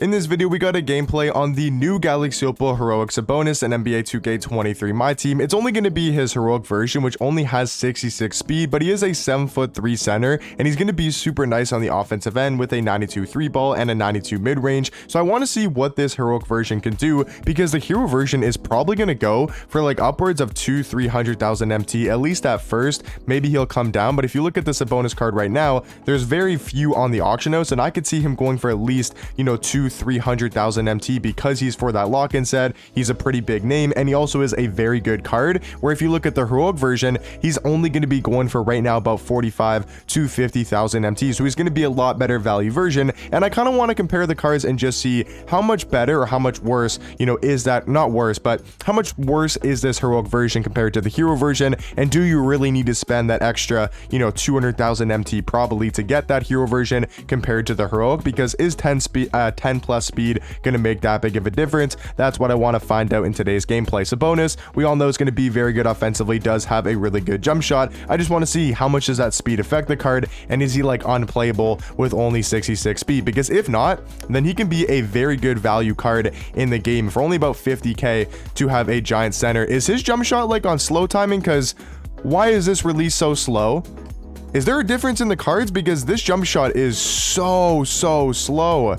In this video, we got a gameplay on the new Galaxy Opal Heroic Sabonis and NBA 2K23 Myteam. It's only going to be his heroic version, which only has 66 speed, but he is a 7'3" center, and he's going to be super nice on the offensive end with a 92 3 ball and a 92 mid-range. So I want to see what this heroic version can do, because the hero version is probably going to go for like upwards of 200,000-300,000 MT, at least at first. Maybe he'll come down, but if you look at the Sabonis card right now, there's very few on the auction house, and I could see him going for at least, 200,000-300,000 MT, because he's for that lock-in set. He's a pretty big name, and he also is a very good card, where if you look at the heroic version, he's only going to be going for right now about 45 to 50,000 MT, so he's going to be a lot better value version. And I kind of want to compare the cards and just see how much better or how much worse, is that, not worse, but how much worse is this heroic version compared to the hero version, and do you really need to spend that extra 200,000 MT probably to get that hero version compared to the heroic? Because is 10 plus speed going to make that big of a difference? That's what I want to find out in today's gameplay. Sabonis, we all know, is going to be very good offensively, does have a really good jump shot. I just want to see how much does that speed affect the card, and is he like unplayable with only 66 speed? Because if not, then he can be a very good value card in the game for only about 50k to have a giant center. Is his jump shot like on slow timing? Because why is this release so slow? Is there a difference in the cards? Because this jump shot is so slow.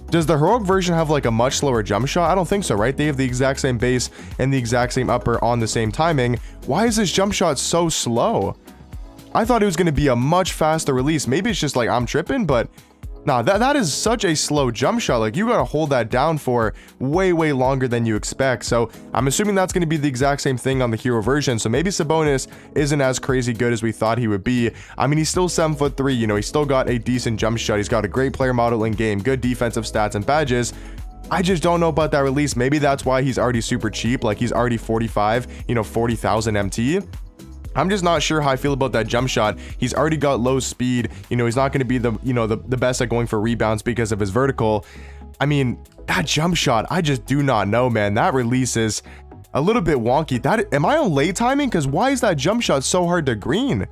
Does the heroic version have like a much slower jump shot? I don't think so, right? They have the exact same base and the exact same upper on the same timing. Why is this jump shot so slow? I thought it was going to be a much faster release. Maybe it's just like I'm tripping, but nah, that is such a slow jump shot. Like, you got to hold that down for way longer than you expect. So I'm assuming that's going to be the exact same thing on the hero version. So maybe Sabonis isn't as crazy good as we thought he would be. I mean, he's still 7'3", he's still got a decent jump shot. He's got a great player model in game, good defensive stats and badges. I just don't know about that release. Maybe that's why he's already super cheap. Like, he's already 40,000 MT. I'm just not sure how I feel about that jump shot. He's already got low speed. He's not going to be the best at going for rebounds because of his vertical. I mean, that jump shot, I just do not know, man. That release is a little bit wonky. Am I on late timing? Because why is that jump shot so hard to green?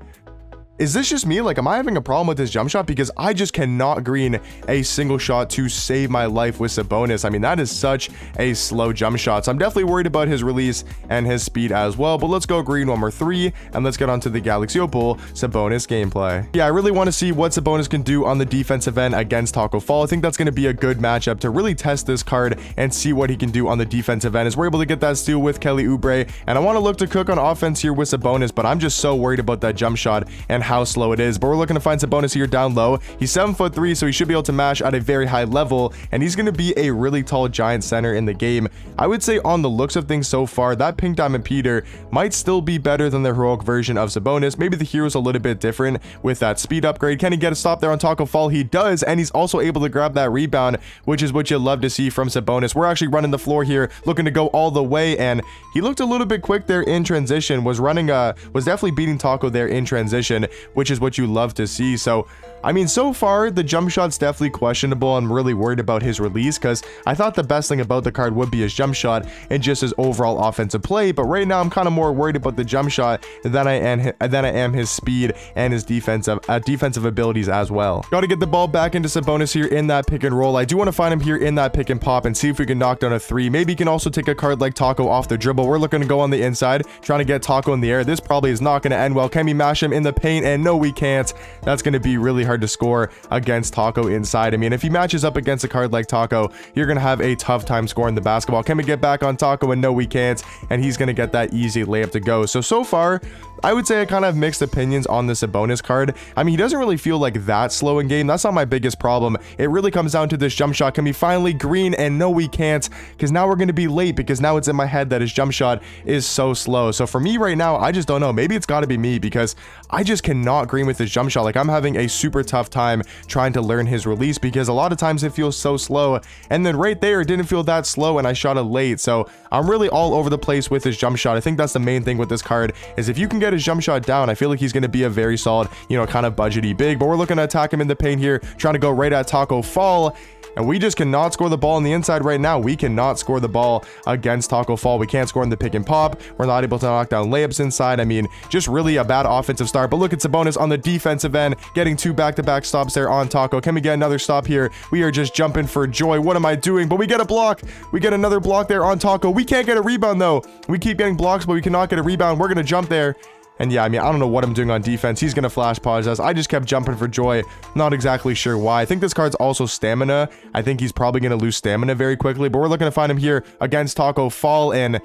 Is this just me? Like, am I having a problem with this jump shot? Because I just cannot green a single shot to save my life with Sabonis. I mean, that is such a slow jump shot. So I'm definitely worried about his release and his speed as well. But let's go green one more 3, and let's get on to the Galaxy Opal Sabonis gameplay. Yeah, I really want to see what Sabonis can do on the defensive end against Taco Fall. I think that's going to be a good matchup to really test this card and see what he can do on the defensive end, as we're able to get that steal with Kelly Oubre. And I want to look to cook on offense here with Sabonis, but I'm just so worried about that jump shot and how slow it is. But we're looking to find Sabonis here down low. He's 7'3", so he should be able to mash at a very high level, and he's going to be a really tall giant center in the game. I would say on the looks of things so far, that pink diamond Peter might still be better than the heroic version of Sabonis. Maybe the hero's a little bit different with that speed upgrade. Can he get a stop there on Taco Fall? He does, and he's also able to grab that rebound, which is what you love to see from Sabonis. We're actually running the floor here, looking to go all the way, and he looked a little bit quick there in transition. Was definitely beating Taco there in transition, which is what you love to see. So I mean, so far the jump shot's definitely questionable. I'm really worried about his release, because I thought the best thing about the card would be his jump shot and just his overall offensive play, but right now I'm kind of more worried about the jump shot than I am his speed and his defensive abilities as well. Got to get the ball back into Sabonis here in that pick and roll. I do want to find him here in that pick and pop and see if we can knock down a 3. Maybe he can also take a card like Taco off the dribble. We're looking to go on the inside, trying to get Taco in the air. This probably is not going to end well. Can we mash him in the paint? And no, we can't. That's going to be really hard to score against Taco inside. I mean, if he matches up against a card like Taco, you're going to have a tough time scoring the basketball. Can we get back on Taco? And no, we can't. And he's going to get that easy layup to go. So far, I would say I kind of have mixed opinions on the Sabonis card. I mean, he doesn't really feel like that slow in game. That's not my biggest problem. It really comes down to this jump shot. Can we finally green? And no, we can't, because now we're going to be late, because now it's in my head that his jump shot is so slow. So for me right now, I just don't know. Maybe it's got to be me, because I just cannot green with his jump shot. Like, I'm having a super tough time trying to learn his release, because a lot of times it feels so slow, and then right there it didn't feel that slow and I shot it late. So I'm really all over the place with his jump shot. I think that's the main thing with this card, is if you can get his jump shot down, I feel like he's going to be a very solid, kind of budgety big. But we're looking to attack him in the paint here, trying to go right at Taco Fall. And we just cannot score the ball on the inside right now. We cannot score the ball against Taco Fall. We can't score in the pick and pop. We're not able to knock down layups inside. I mean, just really a bad offensive start. But look at Sabonis on the defensive end, getting 2 back-to-back stops there on Taco. Can we get another stop here? We are just jumping for joy. What am I doing? But we get a block. We get another block there on Taco. We can't get a rebound though. We keep getting blocks, but we cannot get a rebound. We're going to jump there. And yeah, I mean, I don't know what I'm doing on defense. He's going to flash pause us. I just kept jumping for joy. Not exactly sure why. I think this card's also stamina. I think he's probably going to lose stamina very quickly, but we're looking to find him here against Taco Fall. And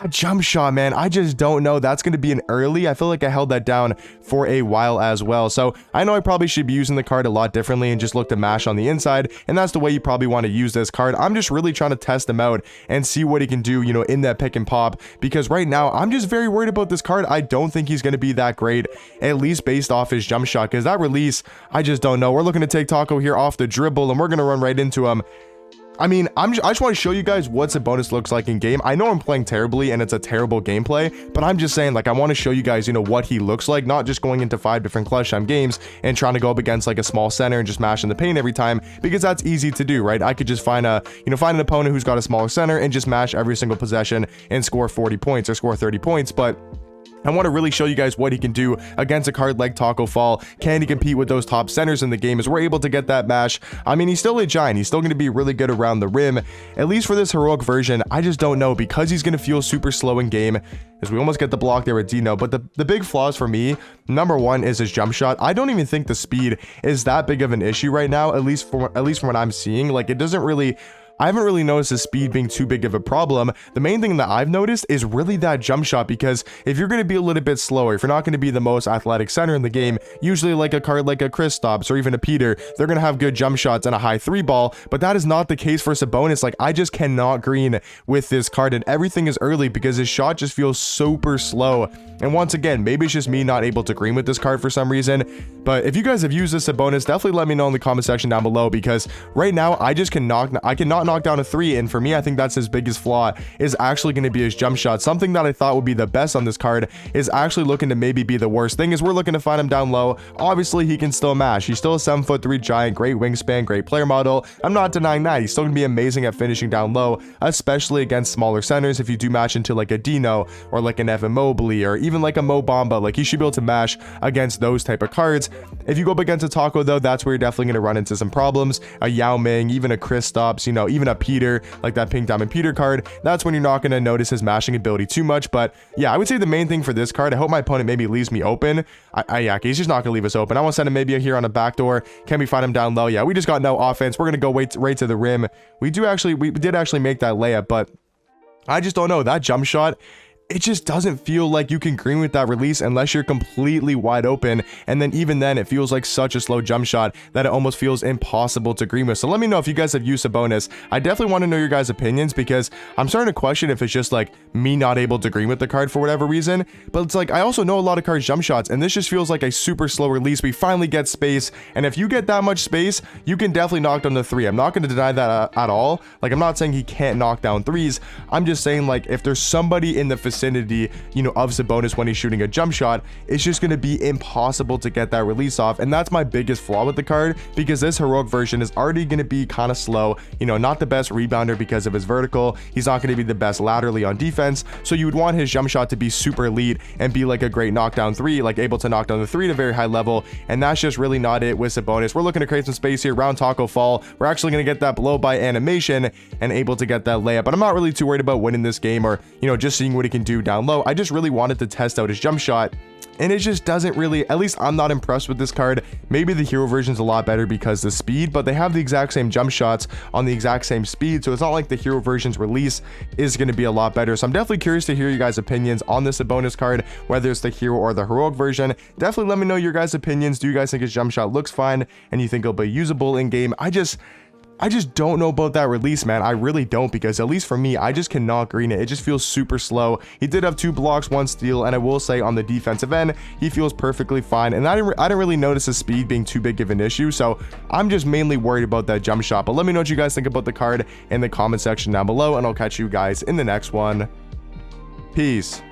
that jump shot, man, I just don't know. That's going to be an early. I feel like I held that down for a while as well. So I know I probably should be using the card a lot differently and just look to mash on the inside. And that's the way you probably want to use this card. I'm just really trying to test him out and see what he can do, you know, in that pick and pop. Because right now, I'm just very worried about this card. I don't think he's going to be that great, at least based off his jump shot. Because that release, I just don't know. We're looking to take Taco here off the dribble, and we're going to run right into him. I mean, I just want to show you guys what Sabonis looks like in game. I know I'm playing terribly and it's a terrible gameplay, but I'm just saying, like, I want to show you guys, you know, what he looks like, not just going into 5 different clutch time games and trying to go up against like a small center and just mash in the paint every time, because that's easy to do, right? I could just find find an opponent who's got a smaller center and just mash every single possession and score 40 points or score 30 points, but I want to really show you guys what he can do against a card like Taco Fall. Can he compete with those top centers in the game as we're able to get that mash? I mean, he's still a giant. He's still going to be really good around the rim, at least for this heroic version. I just don't know, because he's going to feel super slow in game, as we almost get the block there with Dino. But the big flaws for me, number one, is his jump shot. I don't even think the speed is that big of an issue right now, at least from what I'm seeing. Like, it doesn't really... I haven't really noticed his speed being too big of a problem. The main thing that I've noticed is really that jump shot, because if you're going to be a little bit slower, if you're not going to be the most athletic center in the game, usually like a card like a Kristaps or even a Peter, they're going to have good jump shots and a high 3-ball, but that is not the case for Sabonis. Like, I just cannot green with this card, and everything is early because his shot just feels super slow. And once again, maybe it's just me not able to green with this card for some reason, but if you guys have used this Sabonis, definitely let me know in the comment section down below, because right now I cannot knock down a 3, and for me, I think that's his biggest flaw, is actually going to be his jump shot. Something that I thought would be the best on this card is actually looking to maybe be the worst thing, is we're looking to find him down low. Obviously, he can still mash. He's still a 7'3" giant, great wingspan, great player model. I'm not denying that. He's still going to be amazing at finishing down low, especially against smaller centers. If you do match into like a Dino or like an Evan Mobley or even like a Mo Bamba, like, he should be able to mash against those type of cards. If you go up against a Taco though, that's where you're definitely going to run into some problems. A Yao Ming, even a Kristaps, you know, even a Peter, like that pink diamond Peter card, that's when you're not going to notice his mashing ability too much. But yeah, I would say the main thing for this card, I hope my opponent maybe leaves me open. Yeah, he's just not going to leave us open. I want to send him maybe here on a backdoor. Can we find him down low? Yeah, we just got no offense. We're going to go right to the rim. We did actually make that layup, but I just don't know. That jump shot, it just doesn't feel like you can green with that release unless you're completely wide open. And then even then, it feels like such a slow jump shot that it almost feels impossible to green with. So let me know if you guys have used Sabonis. I definitely want to know your guys' opinions, because I'm starting to question if it's just like me not able to green with the card for whatever reason. But it's like, I also know a lot of cards jump shots, and this just feels like a super slow release. We finally get space, and if you get that much space, you can definitely knock down the 3. I'm not going to deny that at all. Like, I'm not saying he can't knock down 3s. I'm just saying, like, if there's somebody in the vicinity, you know, of Sabonis when he's shooting a jump shot, it's just going to be impossible to get that release off. And that's my biggest flaw with the card, because this heroic version is already going to be kind of slow, you know, not the best rebounder because of his vertical. He's not going to be the best laterally on defense, so you would want his jump shot to be super elite and be like a great knockdown 3, like able to knock down the 3 at a very high level. And that's just really not it with Sabonis. We're looking to create some space here around Taco Fall. We're actually going to get that blow by animation and able to get that layup, but I'm not really too worried about winning this game, or, you know, just seeing what he can do down low. I just really wanted to test out his jump shot, and it just doesn't really, at least I'm not impressed with this card. Maybe the hero version's a lot better because the speed, but they have the exact same jump shots on the exact same speed, so it's not like the hero version's release is going to be a lot better. So I'm definitely curious to hear you guys' opinions on this Sabonis card, whether it's the hero or the heroic version. Definitely let me know your guys' opinions. Do you guys think his jump shot looks fine and you think it'll be usable in game? I just don't know about that release, man. I really don't, because at least for me, I just cannot green it. It just feels super slow. He did have 2 blocks, 1 steal, and I will say on the defensive end, he feels perfectly fine. And I didn't really notice his speed being too big of an issue, so I'm just mainly worried about that jump shot. But let me know what you guys think about the card in the comment section down below, and I'll catch you guys in the next one. Peace.